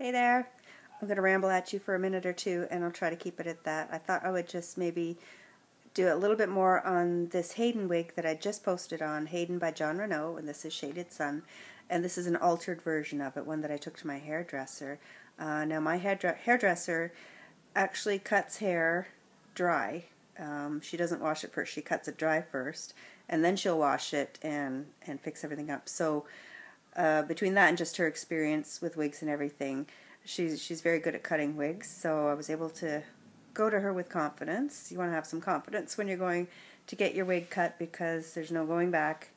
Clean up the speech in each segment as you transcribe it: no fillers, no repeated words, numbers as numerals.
Hey there. I'm going to ramble at you for a minute or two, and I'll try to keep it at that. I thought I would just maybe do a little bit more on this Hayden wig that I just posted on, Hayden by Jon Renau, and this is Shaded Sun. And this is an altered version of it, one that I took to my hairdresser. Now my hairdresser actually cuts hair dry. She doesn't wash it first, she cuts it dry first, and then she'll wash it and fix everything up. So between that and just her experience with wigs and everything, she's very good at cutting wigs, so I was able to go to her with confidence. You want to have some confidence when you're going to get your wig cut because there's no going back.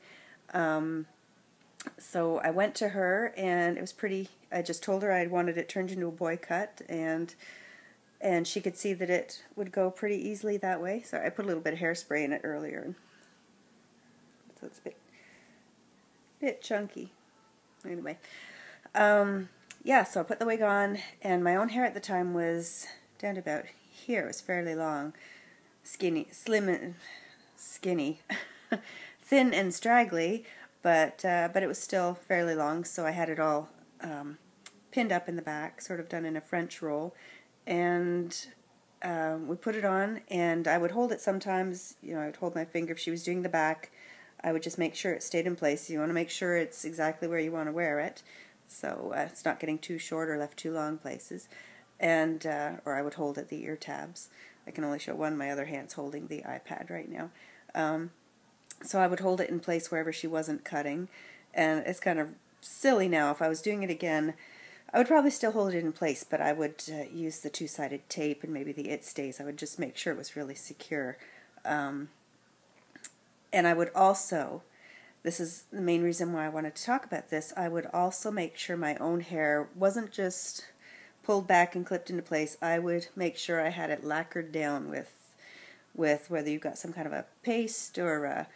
So I went to her, and it was pretty. I just told her I wanted it turned into a boy cut, and she could see that it would go pretty easily that way. So I put a little bit of hairspray in it earlier, so it's a bit chunky. Anyway, yeah, so I put the wig on, and my own hair at the time was down to about here. It was fairly long, slim and skinny, thin and straggly, but it was still fairly long, so I had it all pinned up in the back, sort of done in a French roll, and we put it on, and I would hold it sometimes. You know, I would hold my finger if she was doing the back. I would just make sure it stayed in place. You want to make sure it's exactly where you want to wear it, so it's not getting too short or left too long places. And or I would hold at the ear tabs. I can only show one. My other hand's holding the iPad right now. So I would hold it in place wherever she wasn't cutting. And it's kind of silly now. If I was doing it again, I would probably still hold it in place, but I would use the two-sided tape and maybe the It Stays. I would just make sure it was really secure. And I would also, this is the main reason why I wanted to talk about this, I would also make sure my own hair wasn't just pulled back and clipped into place. I would make sure I had it lacquered down with whether you've got some kind of a paste or a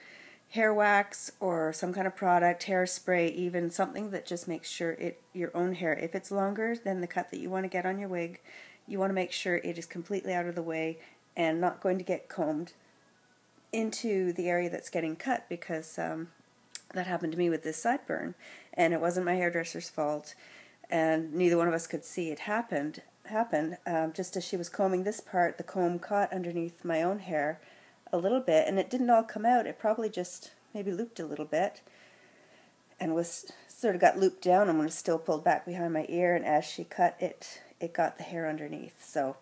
hair wax or some kind of product, hairspray, even something that just makes sure your own hair, if it's longer than the cut that you want to get on your wig, you want to make sure it is completely out of the way and not going to get combed into the area that's getting cut, because that happened to me with this sideburn, and it wasn't my hairdresser's fault, and neither one of us could see it happen. Just as she was combing this part, the comb caught underneath my own hair a little bit, and it didn't all come out. It probably just maybe looped a little bit and was sort of got looped down and was still pulled back behind my ear, and as she cut it, it got the hair underneath. So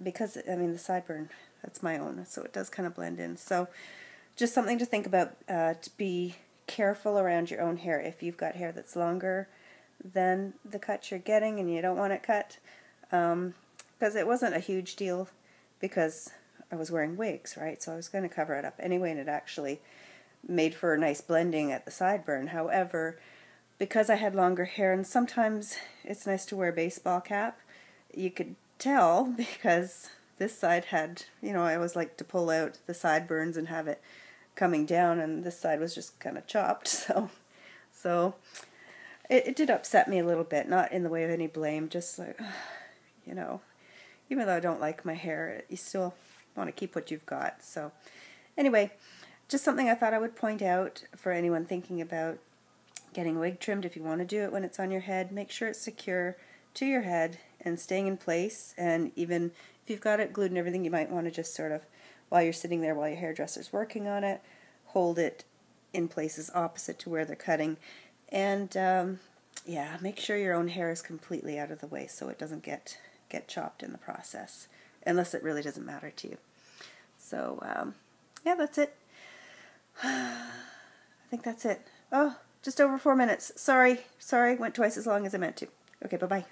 because, I mean, the sideburn, that's my own, so it does kind of blend in. So just something to think about, to be careful around your own hair. If you've got hair that's longer than the cut you're getting and you don't want it cut, because it wasn't a huge deal because I was wearing wigs, right? So I was going to cover it up anyway, and it actually made for a nice blending at the sideburn. However, because I had longer hair, and sometimes it's nice to wear a baseball cap, you could tell because this side had, you know, I always like to pull out the sideburns and have it coming down, and this side was just kind of chopped, so it did upset me a little bit, not in the way of any blame, just like, you know, even though I don't like my hair, you still want to keep what you've got. So anyway, just something I thought I would point out for anyone thinking about getting a wig trimmed. If you want to do it when it's on your head, make sure it's secure to your head and staying in place, and even if you've got it glued and everything, you might want to just sort of, while you're sitting there while your hairdresser's working on it, hold it in places opposite to where they're cutting. And yeah, make sure your own hair is completely out of the way so it doesn't get chopped in the process, unless it really doesn't matter to you. So yeah, that's it. I think that's it. Oh, just over 4 minutes. Sorry, went twice as long as I meant to. Okay, bye-bye.